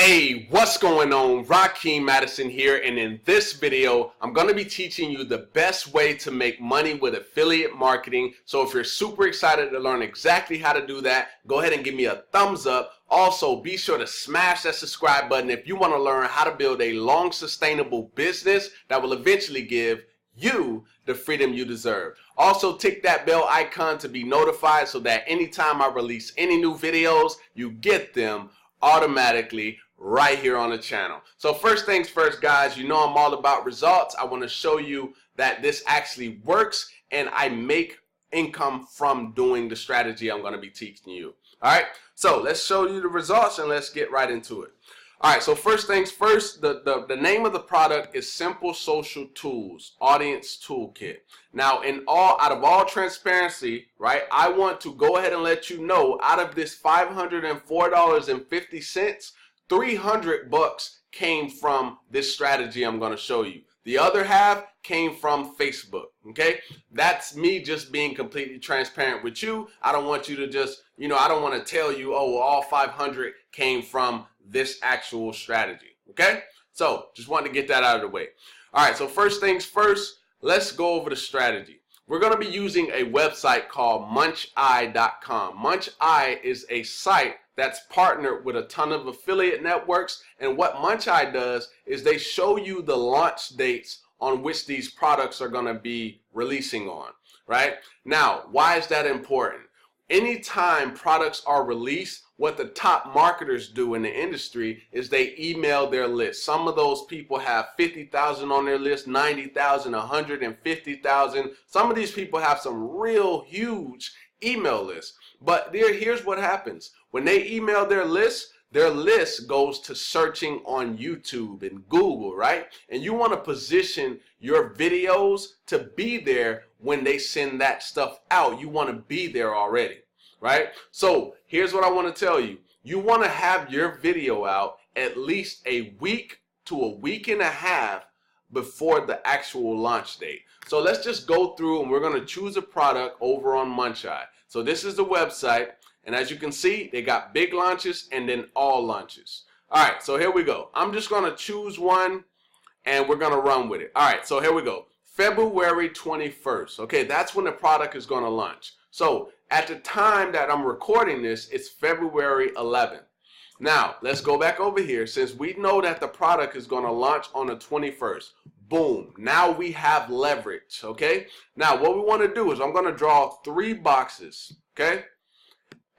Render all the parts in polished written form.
Hey, what's going on? Rakeem Madison here, and in this video, I'm going to be teaching you the best way to make money with affiliate marketing. So if you're super excited to learn exactly how to do that, go ahead and give me a thumbs up. Also, be sure to smash that subscribe button if you want to learn how to build a long, sustainable business that will eventually give you the freedom you deserve. Also, tick that bell icon to be notified so that anytime I release any new videos, you get them automatically right here on the channel. So first things first, guys, you know I'm all about results. I want to show you that this actually works and I make income from doing the strategy I'm going to be teaching you. All right, so let's show you the results and let's get right into it. All right, so first things first, the name of the product is Simple Social Tools Audience Toolkit. Now, out of all transparency, right, I want to go ahead and let you know, out of this $504.50, 300 bucks came from this strategy I'm going to show you. The other half came from Facebook, okay? That's me just being completely transparent with you. I don't want you to just, I don't want to tell you, oh, well, all 500 came from this actual strategy, okay? So just wanted to get that out of the way. All right, so first things first, let's go over the strategy. We're going to be using a website called muncheye.com. Muncheye is a site that's partnered with a ton of affiliate networks, and what Muncheye does is they show you the launch dates on which these products are going to be releasing on, right? Now, why is that important? Anytime products are released, what the top marketers do in the industry is they email their list. Some of those people have 50,000 on their list, 90,000, 150,000. Some of these people have some real huge email lists. But here's what happens. When they email their list goes to searching on YouTube and Google, right? And you want to position your videos to be there when they send that stuff out. You want to be there already, right? So here's what I want to tell you. You want to have your video out at least a week to a week and a half before the actual launch date. So let's just go through and we're going to choose a product over on Muncheye. So this is the website. And as you can see, they got big launches and then all launches. All right, so here we go. I'm just going to choose one and we're going to run with it. All right, so here we go. February 21st. Okay, that's when the product is going to launch. So at the time that I'm recording this, it's February 11th. Now, let's go back over here. Since we know that the product is going to launch on the 21st, boom, now we have leverage, okay? Now, what we want to do is I'm going to draw 3 boxes, okay?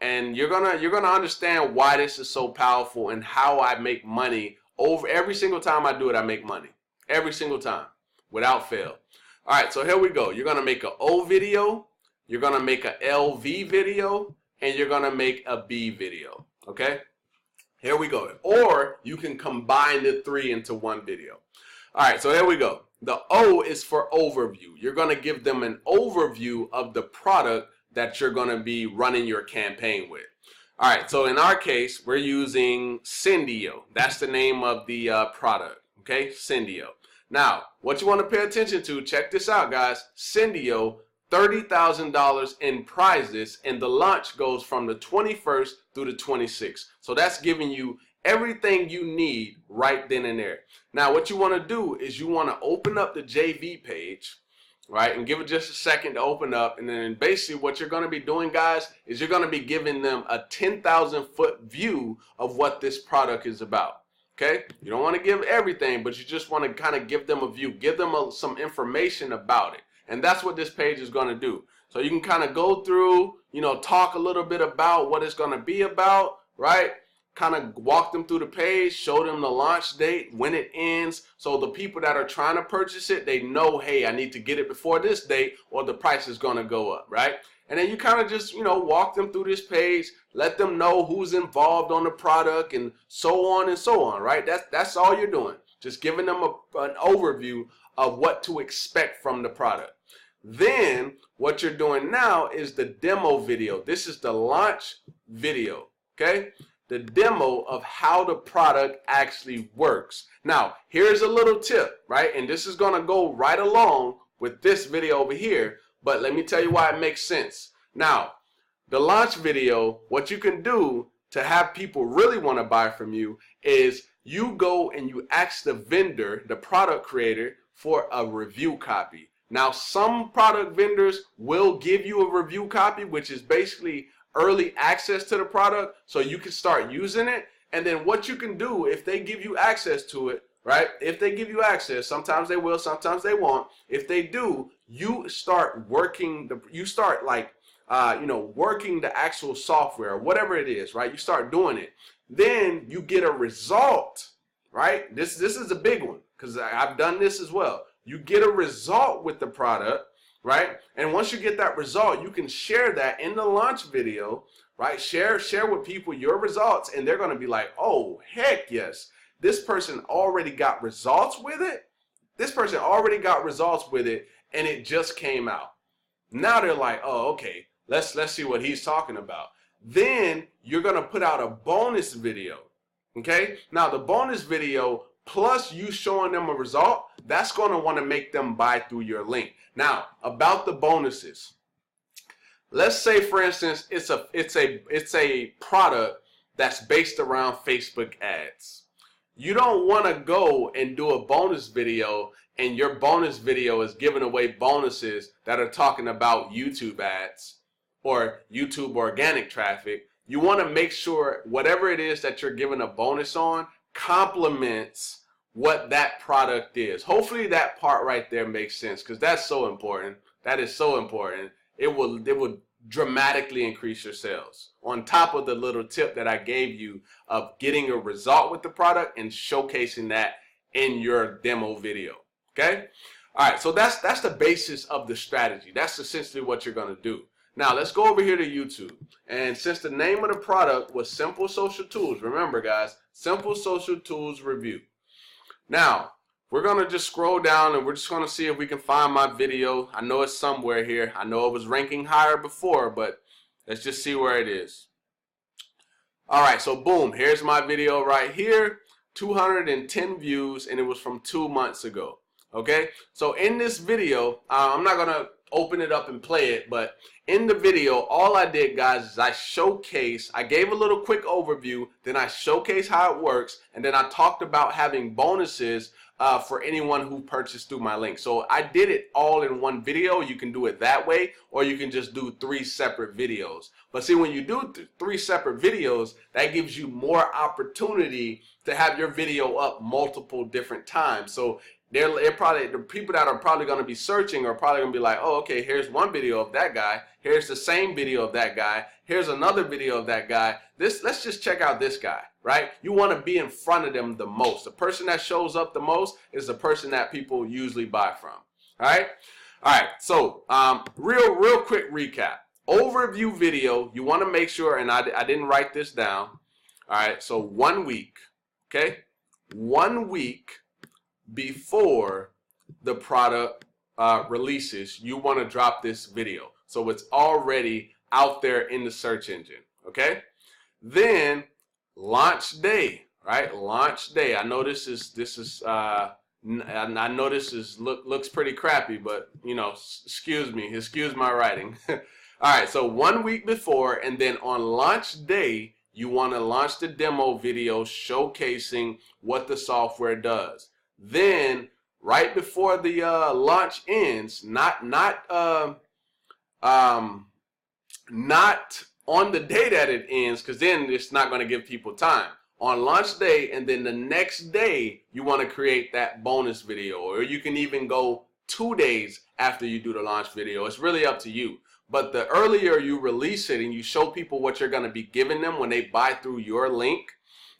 And you're gonna understand why this is so powerful and how I make money over every single time I do it. I make money every single time without fail. All right, so here we go. You're gonna make an O video, you're gonna make a LV video, and you're gonna make a B video. Okay, here we go. Or you can combine the 3 into one video. All right, so here we go. The O is for overview. You're gonna give them an overview of the product that you're going to be running your campaign with. All right, so in our case, we're using Syndio. That's the name of the product, okay? Syndio. Now, what you want to pay attention to, check this out, guys. Syndio, $30,000 in prizes, and the launch goes from the 21st through the 26th. So that's giving you everything you need right then and there. Now, what you want to do is you want to open up the JV page, right, and give it just a second to open up, and then basically what you're going to be doing, guys, is you're going to be giving them a 10,000-foot view of what this product is about. Okay, you don't want to give everything, but you just want to kind of give them a view, give them some information about it, and that's what this page is going to do. So you can kind of go through, talk a little bit about what it's going to be about, right? Kind of walk them through the page, show them the launch date, when it ends, so the people that are trying to purchase it, they know, hey, I need to get it before this date or the price is going to go up, right? And then you kind of just, walk them through this page, let them know who's involved on the product and so on, right? That's all you're doing, just giving them an overview of what to expect from the product. Then what you're doing now is the demo video. This is the launch video, okay? The demo of how the product actually works. Now, here's a little tip, right? And this is going to go right along with this video over here, but let me tell you why it makes sense. Now, the launch video, what you can do to have people really want to buy from you is you go and you ask the vendor, the product creator, for a review copy. Now, some product vendors will give you a review copy, which is basically early access to the product so you can start using it. And then what you can do, if they give you access to it, right? If they give you access, sometimes they will, sometimes they won't. If they do, you start working working the actual software, whatever it is, right? You start doing it. Then you get a result, right? This is a big one because I've done this as well. You get a result with the product, right? And once you get that result, you can share that in the launch video, right? Share with people your results, and they're going to be like, oh, heck yes. This person already got results with it. This person already got results with it, and it just came out. Now they're like, oh, okay, let's see what he's talking about. Then you're going to put out a bonus video, okay? Now, the bonus video plus you showing them a result, that's going to want to make them buy through your link. Now, about the bonuses. Let's say, for instance, it's a product that's based around Facebook ads. You don't want to go and do a bonus video and your bonus video is giving away bonuses that are talking about YouTube ads or YouTube organic traffic. You want to make sure whatever it is that you're giving a bonus on complements what that product is. Hopefully that part right there makes sense because that's so important. That is so important. It will dramatically increase your sales on top of the little tip that I gave you of getting a result with the product and showcasing that in your demo video. Okay? All right, so that's the basis of the strategy. That's essentially what you're going to do. Now, let's go over here to YouTube. And since the name of the product was Simple Social Tools, remember guys, Simple Social Tools Review. Now, we're going to just scroll down and we're just going to see if we can find my video. I know it's somewhere here. I know it was ranking higher before, but let's just see where it is. All right, so boom, here's my video right here. 210 views, and it was from 2 months ago. Okay, so in this video, I'm not going to open it up and play it, but in the video, all I did, guys, is I gave a little quick overview, then I showcased how it works, and then I talked about having bonuses for anyone who purchased through my link. So I did it all in one video. You can do it that way, or you can just do 3 separate videos. But see, when you do 3 separate videos, that gives you more opportunity to have your video up multiple different times. So the people that are probably going to be searching are probably going to be like, oh, okay, here's one video of that guy. Here's the same video of that guy. Here's another video of that guy. Let's just check out this guy, right? You want to be in front of them the most. The person that shows up the most is the person that people usually buy from, all right? All right, so real quick recap. Overview video, you want to make sure, and I didn't write this down, all right? So 1 week, okay? 1 week before the product releases, you want to drop this video so it's already out there in the search engine. Okay, then launch day, right? Launch day. I know this is I know this is looks pretty crappy, but you know, excuse my writing. All right, so 1 week before, and then on launch day you want to launch the demo video showcasing what the software does. Then right before the launch ends, not on the day that it ends, because then it's not going to give people time. On launch day, and then the next day you want to create that bonus video, or you can even go 2 days after you do the launch video. It's really up to you. But the earlier you release it and you show people what you're going to be giving them when they buy through your link,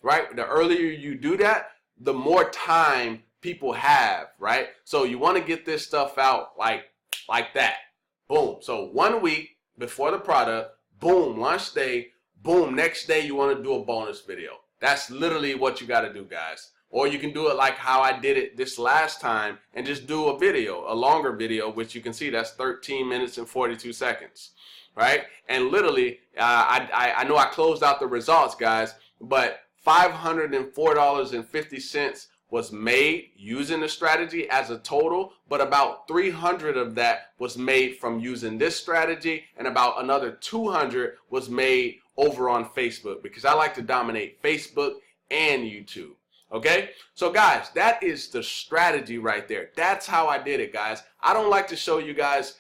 right? The earlier you do that, the more time people have, right? So you want to get this stuff out like that. Boom. So 1 week before the product, boom, launch day, boom, next day you want to do a bonus video. That's literally what you got to do, guys. Or you can do it like how I did it this last time and just do a video, a longer video, which you can see that's 13 minutes and 42 seconds, right? And literally, I know I closed out the results, guys, but $504.50 was made using the strategy as a total, but about 300 of that was made from using this strategy, and about another 200 was made over on Facebook, because I like to dominate Facebook and YouTube. Okay, so guys, that is the strategy right there. That's how I did it, guys. I don't like to show you guys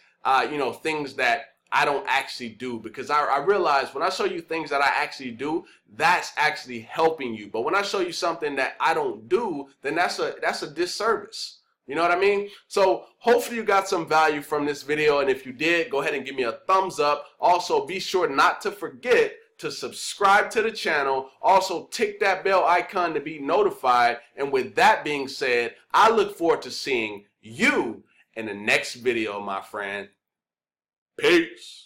things that I don't actually do, because I realize when I show you things that I actually do, that's actually helping you. But when I show you something that I don't do, then that's a disservice. You know what I mean? So hopefully you got some value from this video, and if you did, go ahead and give me a thumbs up. Also, be sure not to forget to subscribe to the channel. Also, tick that bell icon to be notified. And with that being said, I look forward to seeing you in the next video, my friend. Peace.